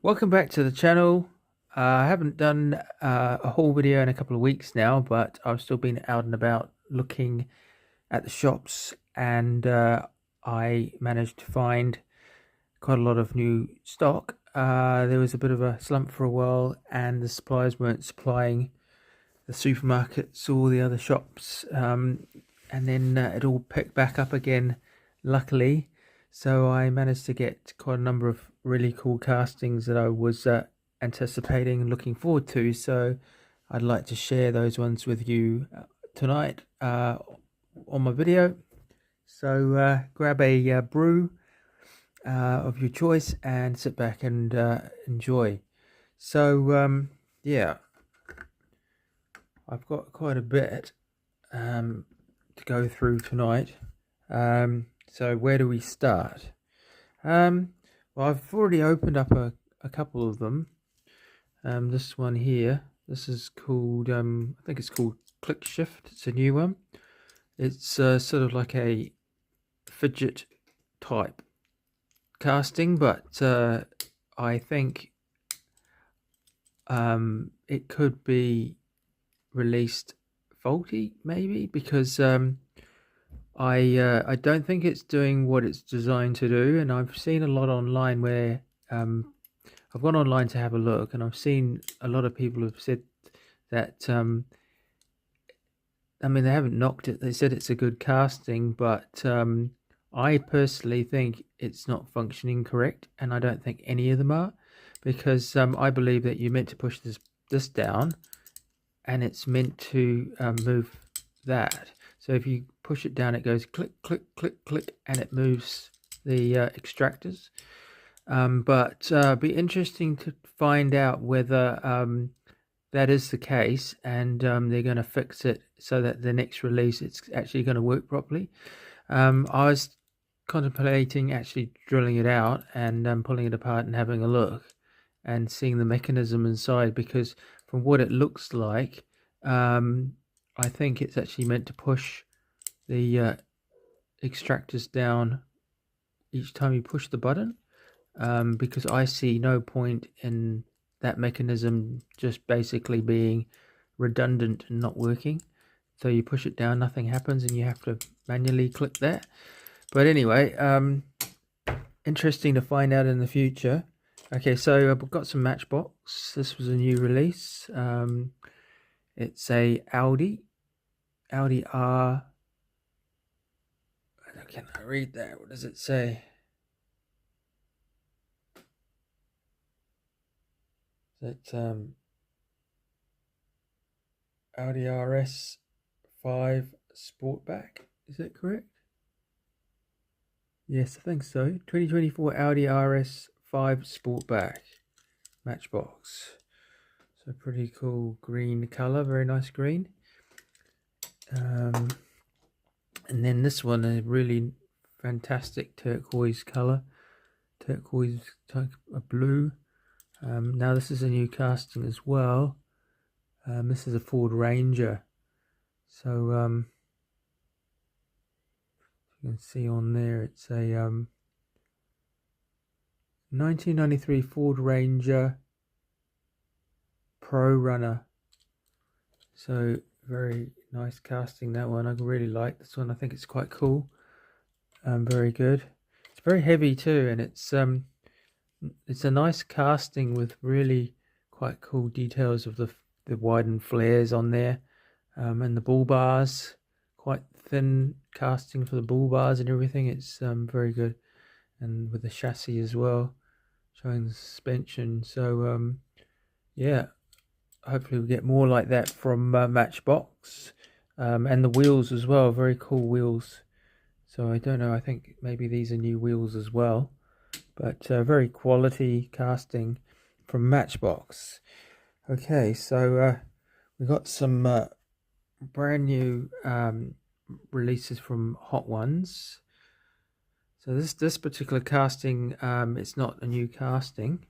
Welcome back to the channel. I haven't done a whole video in a couple of weeks now, but I've still been out and about looking at the shops, and I managed to find quite a lot of new stock. There was a bit of a slump for a while, and the suppliers weren't supplying the supermarkets or the other shops, and then it all picked back up again, luckily. So I managed to get quite a number of really cool castings that I was anticipating and looking forward to. So I'd like to share those ones with you tonight on my video. So grab a brew of your choice and sit back and enjoy. So yeah, I've got quite a bit to go through tonight. So where do we start? Well, I've already opened up a couple of them. This one here, this is called, I think it's called Click Shift. It's a new one. It's sort of like a fidget type casting, but I think it could be released faulty, maybe, because I don't think it's doing what it's designed to do, and I've seen a lot online where I've gone online to have a look, and I've seen a lot of people have said that I mean, they haven't knocked it. They said it's a good casting, but I personally think it's not functioning correct, and I don't think any of them are, because I believe that you're meant to push this down, and it's meant to move that. So if you push it down, it goes click, click, click, click, and it moves the extractors. But be interesting to find out whether that is the case, and they're going to fix it so that the next release it's actually going to work properly. I was contemplating actually drilling it out and pulling it apart and having a look and seeing the mechanism inside, because from what it looks like, I think it's actually meant to push the extractors down each time you push the button, because I see no point in that mechanism just basically being redundant and not working. So you push it down, nothing happens, and you have to manually click that. But anyway, interesting to find out in the future. Okay, so I've got some Matchbox. This was a new release. It's a Audi R. Can I read that? What does it say? It's Audi RS 5 Sportback. Is that correct? Yes, I think so. 2024 Audi RS 5 Sportback Matchbox. So pretty cool green color, very nice green. And then this one, a really fantastic turquoise color, turquoise type of blue. Now this is a new casting as well. This is a Ford Ranger. So you can see on there it's a 1993 Ford Ranger Pro Runner. So very nice casting, that one. I really like this one. I think it's quite cool. Very good. It's very heavy too, and it's a nice casting with really quite cool details of the widened flares on there, and the bull bars, quite thin casting for the bull bars and everything. It's very good, and with the chassis as well, showing the suspension. So yeah, hopefully we get more like that from Matchbox, and the wheels as well. Very cool wheels. So I don't know, I think maybe these are new wheels as well, but very quality casting from Matchbox. Okay, so we got some brand new releases from Hot Ones. So this particular casting, it's not a new casting,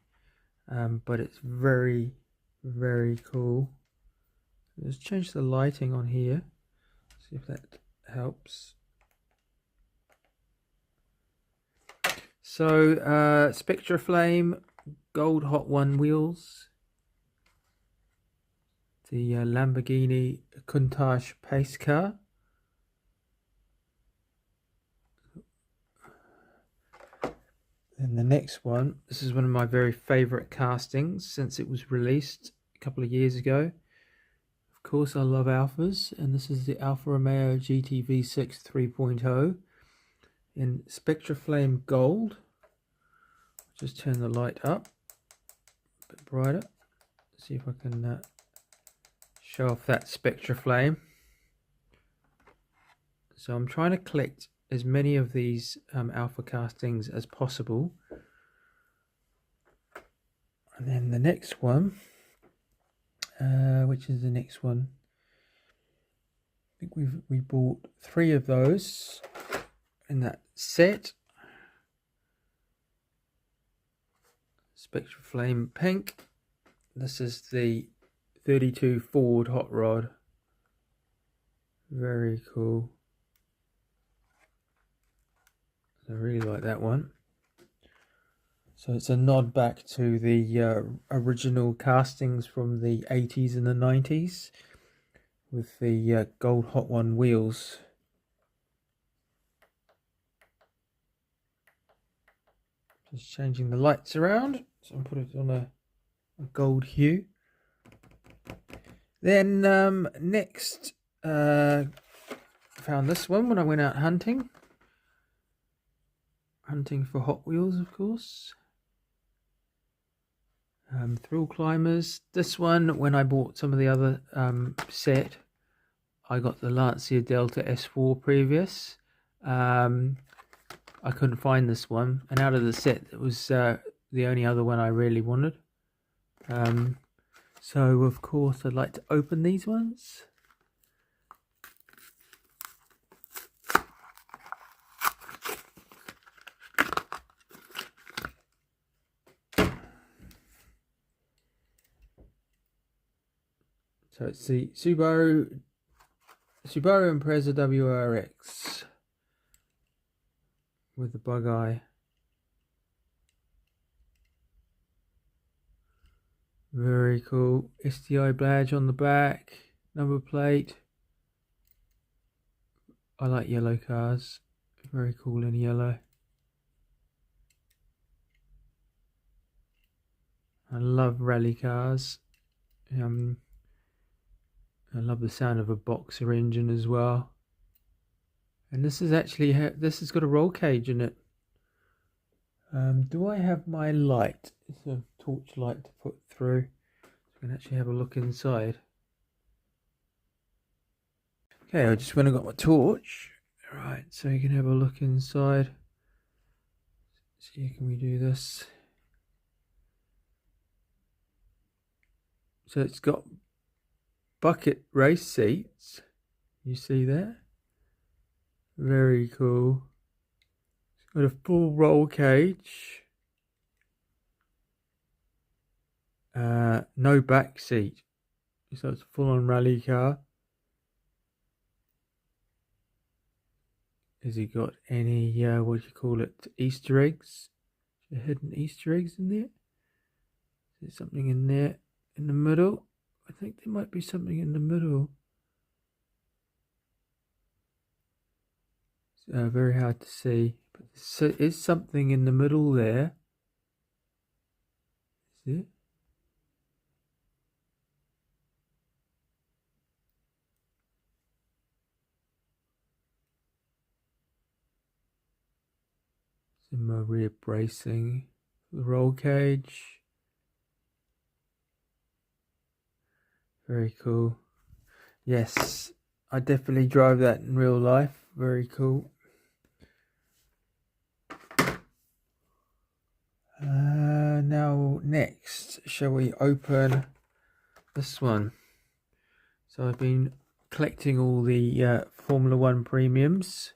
but it's very, very cool. Let's change the lighting on here, see if that helps. So Spectra Flame gold Hot One wheels. The Lamborghini Countach pace car. And the next one, this is one of my very favourite castings since it was released a couple of years ago. Of course, I love Alphas, and this is the Alfa Romeo GTV6 3.0 in Spectra Flame Gold. Just turn the light up a bit brighter. See if I can show off that Spectra Flame. So I'm trying to collect as many of these Alpha castings as possible. And then the next one, which is the next one? I think we bought 3 of those in that set. Spectra Flame Pink. This is the 32 Ford Hot Rod. Very cool. I really like that one. So it's a nod back to the original castings from the 80s and the 90s with the gold Hot One wheels. Just changing the lights around, so I'll put it on a gold hue. Then next, I found this one when I went out hunting for Hot Wheels, of course. Thrill Climbers. This one, when I bought some of the other set, I got the Lancia Delta S4 previous. I couldn't find this one, and out of the set, it was the only other one I really wanted. So of course I'd like to open these ones. So it's the Subaru Impreza WRX with the bug eye. Very cool. STI badge on the back, number plate. I like yellow cars. Very cool in yellow. I love rally cars. I love the sound of a boxer engine as well. And this is actually, this has got a roll cage in it. Do I have my light? It's a torch light to put through. So I can actually have a look inside. Okay, I just went and got my torch. Right, so you can have a look inside. See, can we do this? So it's got bucket race seats. You see that? Very cool. It's got a full roll cage. No back seat. So it's a full-on rally car. Has he got any, what do you call it, Easter eggs? Hidden Easter eggs in there? Is there something in there in the middle? I think there might be something in the middle. It's very hard to see. But there is something in the middle there. Is it? In my rear bracing, the roll cage. Very cool. Yes, I definitely drive that in real life. Very cool. Now next, shall we open this one? So I've been collecting all the Formula One premiums.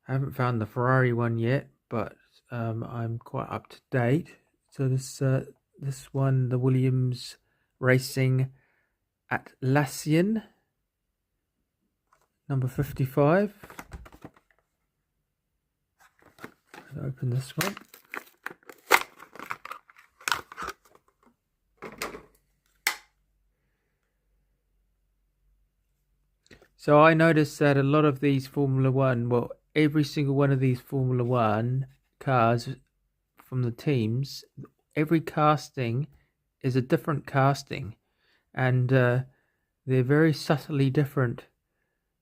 I haven't found the Ferrari one yet, but I'm quite up to date. So this one, the Williams Racing Atlassian, number 55. I'll open this one. So I noticed that a lot of these Formula One, well, every single one of these Formula One cars from the teams, every casting is a different casting, and they're very subtly different,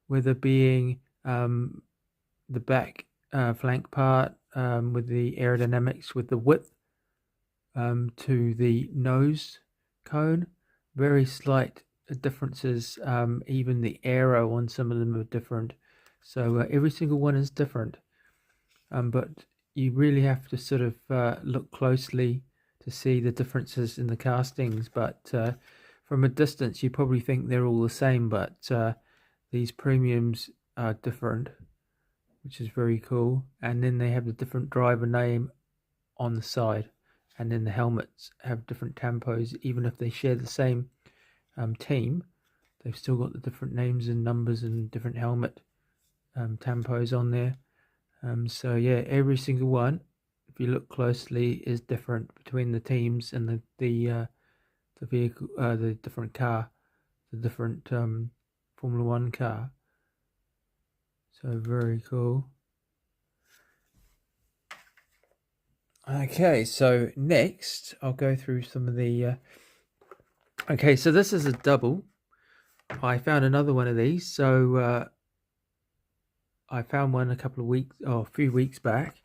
whether being the back flank part with the aerodynamics, with the width to the nose cone, very slight differences. Even the aero on some of them are different. So every single one is different. But you really have to sort of look closely to see the differences in the castings. But from a distance, you probably think they're all the same, but these premiums are different, which is very cool. And then they have the different driver name on the side, and then the helmets have different tampos. Even if they share the same team, they've still got the different names and numbers and different helmet tampos on there. So yeah, every single one, if you look closely, is different between the teams and the vehicle, the different car, the different Formula One car. So very cool. Okay, so next I'll go through some of the. Okay, so this is a double. I found another one of these. So I found one a few weeks back.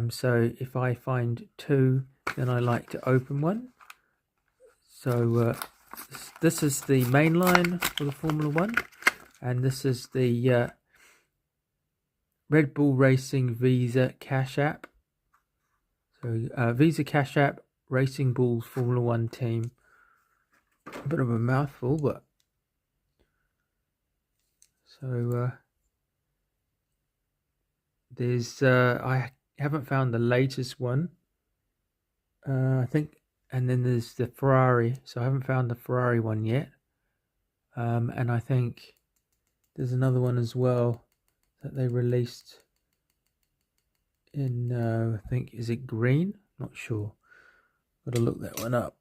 So if I find two, then I like to open one. So this is the main line for the Formula One, and this is the Red Bull Racing Visa Cash App. So Visa Cash App Racing Bulls Formula One team. A bit of a mouthful, but so there's I haven't found the latest one. I think, and then there's the Ferrari. So I haven't found the Ferrari one yet. And I think there's another one as well that they released in I think, is it green? Not sure. Gotta look that one up.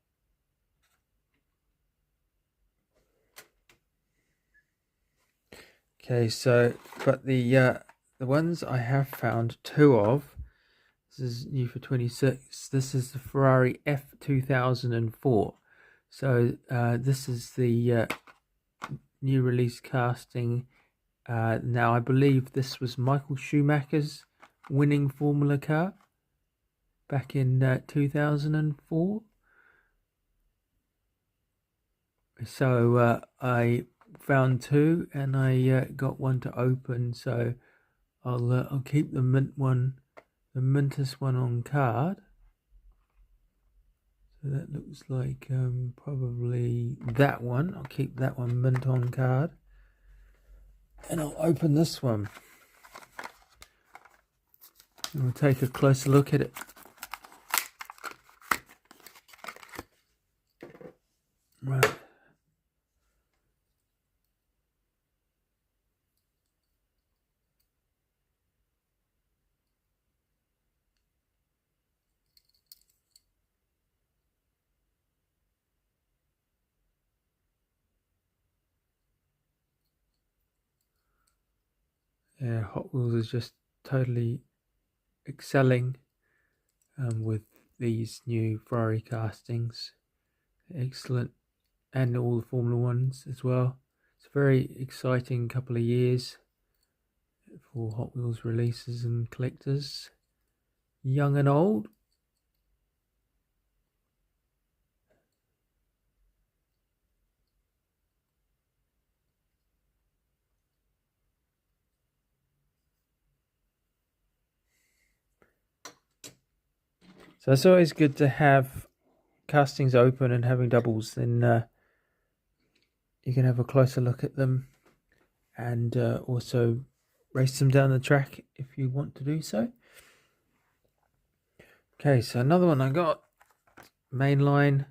Okay, so but the ones I have found two of, this is new for 26. This is the Ferrari F2004. So this is the new release casting. Now I believe this was Michael Schumacher's winning Formula car back in 2004. So I found two, and I got one to open. So I'll keep the mintest one on card. So that looks like probably that one. I'll keep that one mint on card, and I'll open this one. And we'll take a closer look at it. Right. Yeah, Hot Wheels is just totally excelling with these new Ferrari castings. Excellent. And all the Formula Ones as well. It's a very exciting couple of years for Hot Wheels releases and collectors, young and old. So it's always good to have castings open and having doubles. Then you can have a closer look at them, and also race them down the track if you want to do so. Okay, so another one I got, mainline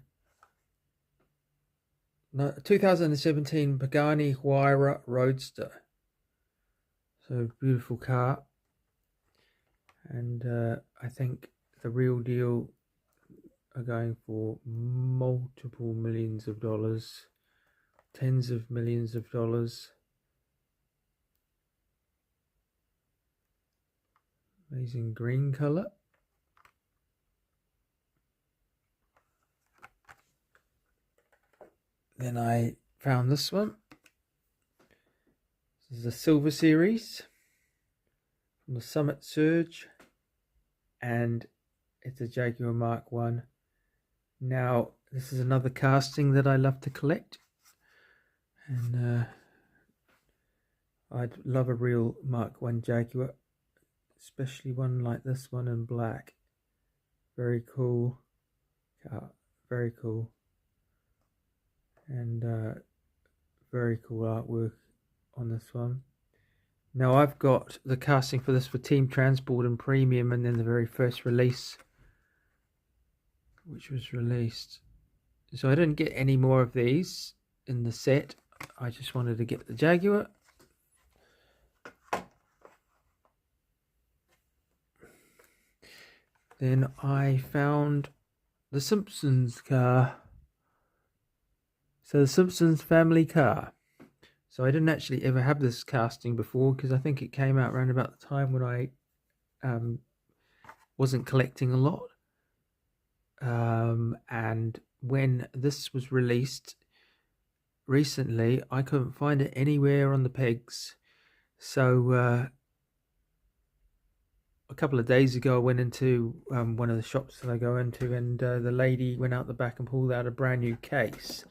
2017 Pagani Huayra Roadster. So beautiful car, and I think the real deal are going for multiple millions of dollars, tens of millions of dollars. Amazing green colour. Then I found this one. This is a silver series from the Summit Surge, and it's a Jaguar Mark 1. Now, this is another casting that I love to collect, and I'd love a real Mark 1 Jaguar, especially one like this one in black. Very cool car, very cool, and very cool artwork on this one. Now, I've got the casting for this for Team Transport and Premium, and then the very first release, which was released. So I didn't get any more of these in the set. I just wanted to get the Jaguar. Then I found the Simpsons car. So the Simpsons family car. So I didn't actually ever have this casting before, because I think it came out around about the time when I wasn't collecting a lot. And when this was released recently, I couldn't find it anywhere on the pegs. So a couple of days ago, I went into one of the shops that I go into, and the lady went out the back and pulled out a brand new case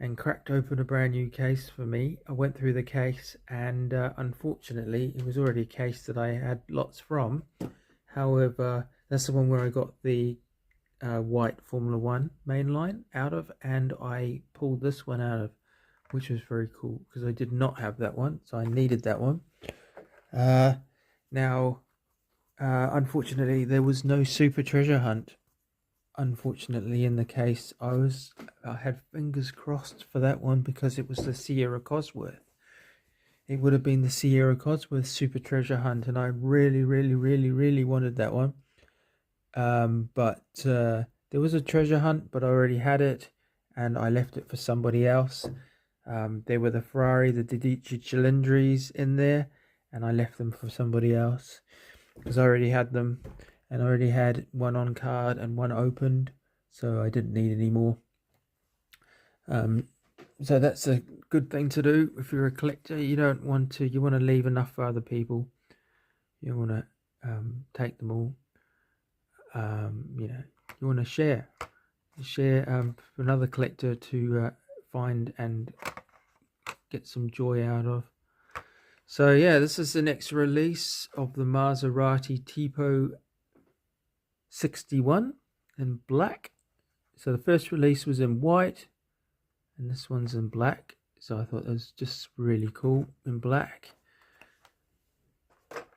and cracked open a brand new case for me. I went through the case, and unfortunately, it was already a case that I had lots from. However, that's the one where I got the white Formula 1 mainline out of, and I pulled this one out of, which was very cool, because I did not have that one, so I needed that one. Now, unfortunately, there was no Super Treasure Hunt, unfortunately, in the case. I had fingers crossed for that one, because it was the Sierra Cosworth. It would have been the Sierra Cosworth Super Treasure Hunt, and I really, really, really, really wanted that one. But there was a treasure hunt, but I already had it, and I left it for somebody else. There were the Ferrari, the Dedici Cilindris in there, and I left them for somebody else, because I already had them, and I already had one on card and one opened, so I didn't need any more. So that's a good thing to do if you're a collector. You want to leave enough for other people. You want to take them all. You want to share for another collector to find and get some joy out of. So yeah, this is the next release of the Maserati Tipo 61 in black. So the first release was in white, and this one's in black. So I thought it was just really cool in black.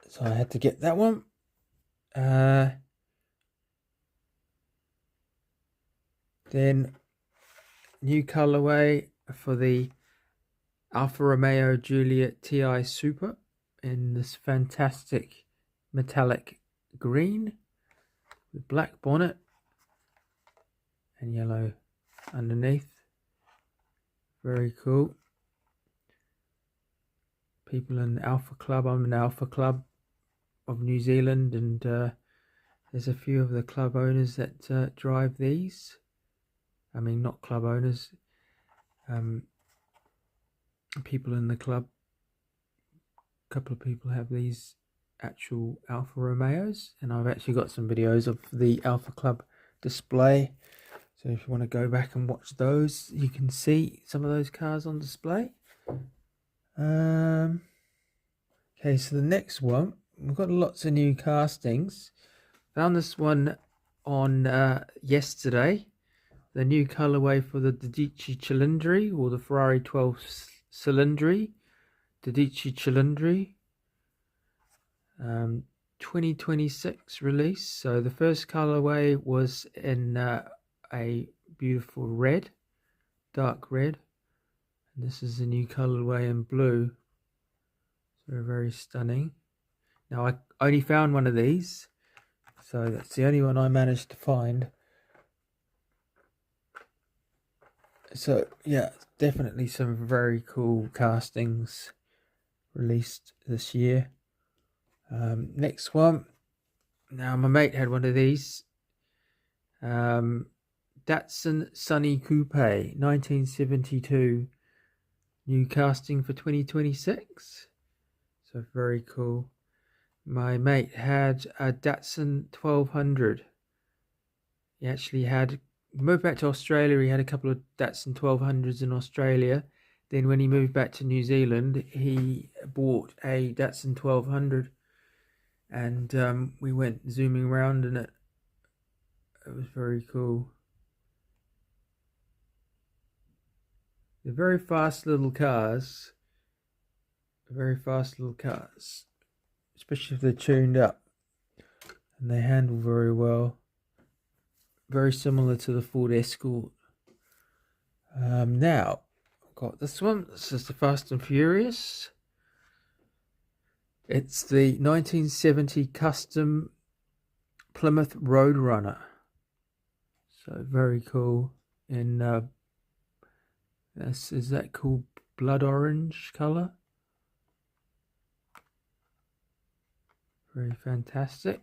So I had to get that one. Then new colorway for the Alfa Romeo Giulia TI Super in this fantastic metallic green with black bonnet and yellow underneath. Very cool. People in the Alpha Club. I'm in the Alpha Club of New Zealand, and there's a few of the club owners that drive these. I mean, not club owners, people in the club. A couple of people have these actual Alfa Romeos, and I've actually got some videos of the Alpha Club display. So if you want to go back and watch those, you can see some of those cars on display. Okay, so the next one, we've got lots of new castings. Found this one on yesterday. The new colorway for the Dedici Cilindri, or the Ferrari 12 Cilindri, Dedici Cilindri, 2026 release. So the first colorway was in a beautiful red, dark red, and this is the new colorway in blue. So very stunning. Now I only found one of these, so that's the only one I managed to find. So yeah, definitely some very cool castings released this year. Next one Now, my mate had one of these. Datsun Sunny Coupe, 1972. New casting for 2026. So very cool. My mate had a Datsun 1200. He actually moved back to Australia. He had a couple of Datsun 1200s in Australia. Then when he moved back to New Zealand, he bought a Datsun 1200. And we went zooming around in it. It was very cool. They're very fast little cars. Very fast little cars. Especially if they're tuned up. And they handle very well. Very similar to the Ford Escort. Now, I've got this one. This is the Fast and Furious. It's the 1970 custom Plymouth Roadrunner. So very cool. In is that cool blood orange color? Very fantastic.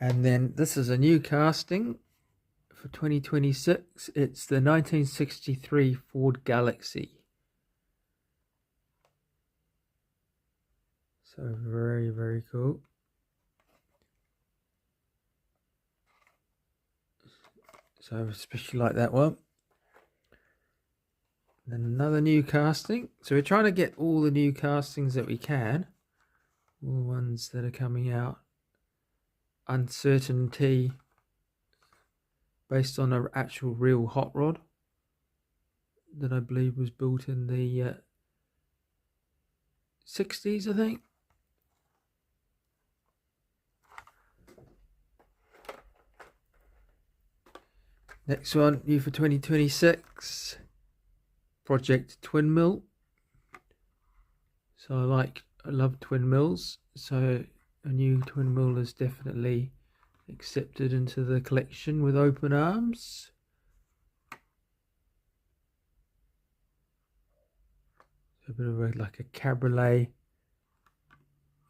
And then this is a new casting for 2026. It's the 1963 Ford Galaxy. So very, very cool. So I especially like that one. Then another new casting. So we're trying to get all the new castings that we can. All the ones that are coming out. Uncertainty. Based on an actual real hot rod. That I believe was built in the 60s, I think. Next one, new for 2026. Project Twin Mill. So I love twin mills. So a new twin mill is definitely accepted into the collection with open arms. A bit of like a cabriolet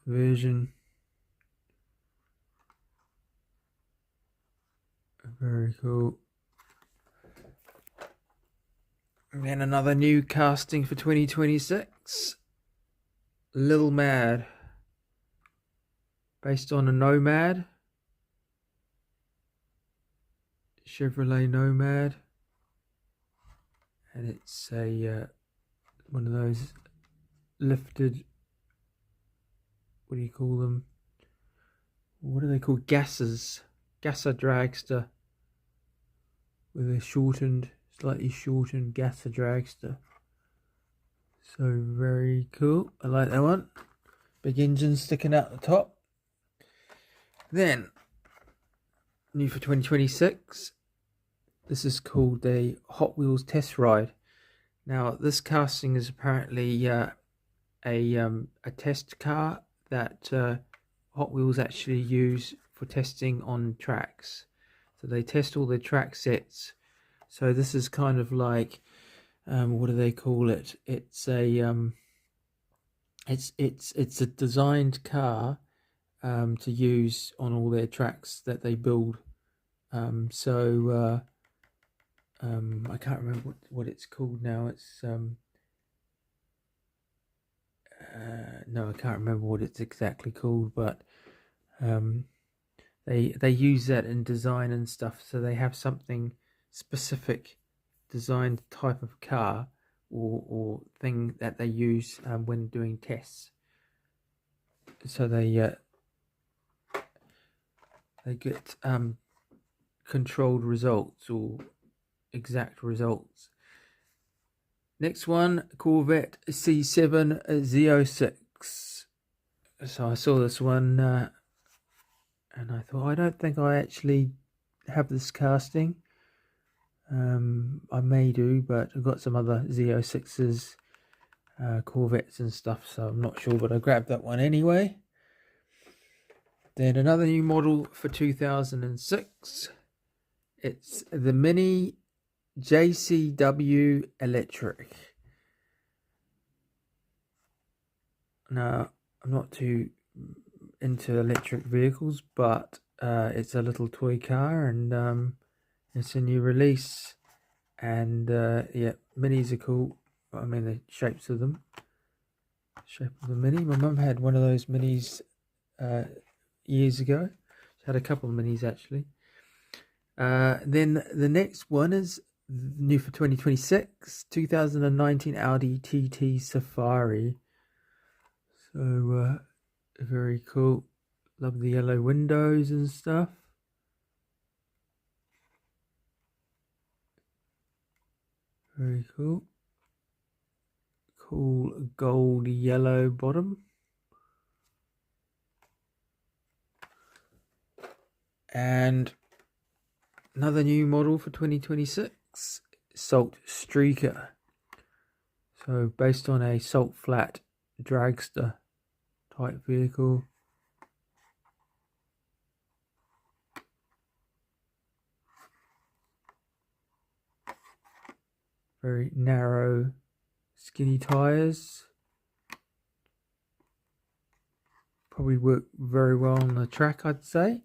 version. Very cool. And then another new casting for 2026. Little Mad. Based on a Nomad. Chevrolet Nomad. And it's a one of those lifted, what do you call them? What are they called? Gasser dragster. With a slightly shortened gasser dragster. So very cool. I like that one. Big engine sticking out the top. Then, new for 2026. This is called the Hot Wheels Test Ride. Now, this casting is apparently a test car that Hot Wheels actually use for testing on tracks. So they test all their track sets. So this is kind of like, what do they call it? It's a it's a designed car to use on all their tracks that they build. I can't remember what it's called now. It's no, I can't remember what it's exactly called, but they use that in design and stuff. So they have something specific designed type of car or thing that they use when doing tests. So they get controlled results or exact results. Next one, Corvette C7 Z06. So I saw this one and I thought, I don't think I actually have this casting. I may do, but I've got some other Z06s, Corvettes and stuff, so I'm not sure, but I grabbed that one anyway. Then another new model for 2006. It's the Mini JCW Electric. Now, I'm not too into electric vehicles, but it's a little toy car, and it's a new release. And yeah, minis are cool. I mean, the shapes of them. Shape of the mini. My mum had one of those minis years ago. She had a couple of minis actually. Then the next one is new for 2026, 2019 Audi TT Safari. So very cool. Love the yellow windows and stuff. Very cool. Cool gold yellow bottom. And another new model for 2026, Salt Streaker. So based on a salt flat dragster type vehicle. Very narrow, skinny tyres. Probably work very well on the track, I'd say.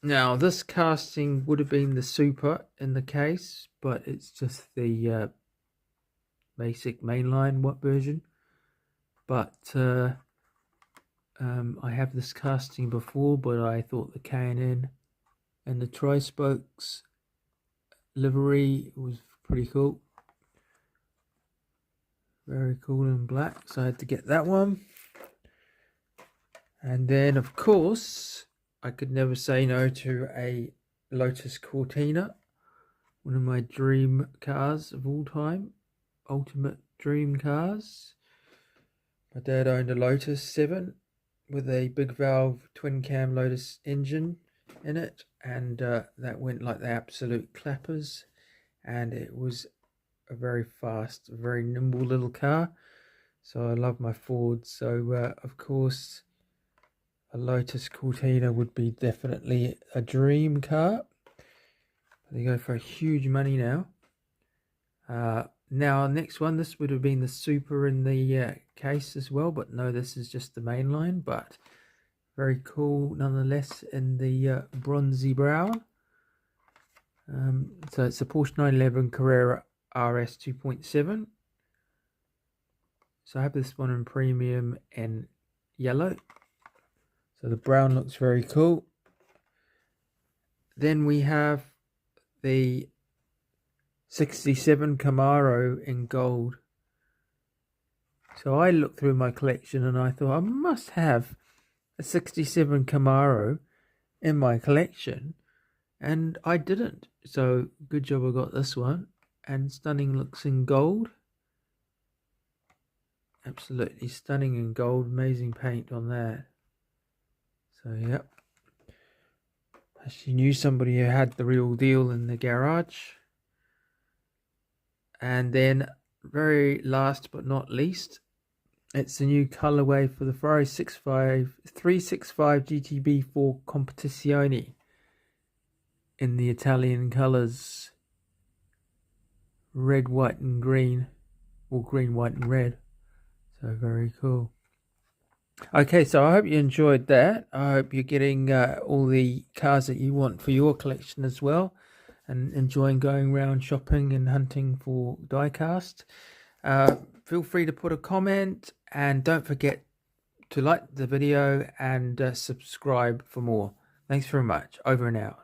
Now, this casting would have been the Super in the case, but it's just the basic mainline version. But I have this casting before, but I thought the K&N and the tri-spokes livery was pretty cool. Very cool in black, so I had to get that one. And then, of course, I could never say no to a Lotus Cortina, one of my dream cars of all time, ultimate dream cars. My dad owned a Lotus 7 with a big valve twin cam Lotus engine in it, and that went like the absolute clappers, and it was a very fast, very nimble little car. So I love my Ford. So of course a Lotus Cortina would be definitely a dream car. They go for a huge money now. Now next one, this would have been the Super in the case as well, but no, this is just the main line, but very cool nonetheless in the bronzy brown. So it's a Porsche 911 Carrera RS 2.7. So I have this one in premium and yellow. So the brown looks very cool. Then we have the 67 Camaro in gold. So I looked through my collection and I thought I must have a 67 Camaro in my collection, and I didn't. So good job I got this one. And stunning looks in gold. Absolutely stunning in gold. Amazing paint on that. So yep. Actually knew somebody who had the real deal in the garage. And then very last but not least, it's the new colorway for the Ferrari 365 GTB4 Competizione in the Italian colors. Red, white and green, or green, white and red. So very cool. Okay, so I hope you enjoyed that. I hope you're getting all the cars that you want for your collection as well, and enjoying going around shopping and hunting for diecast. Feel free to put a comment, and don't forget to like the video and subscribe for more. Thanks very much. Over and out.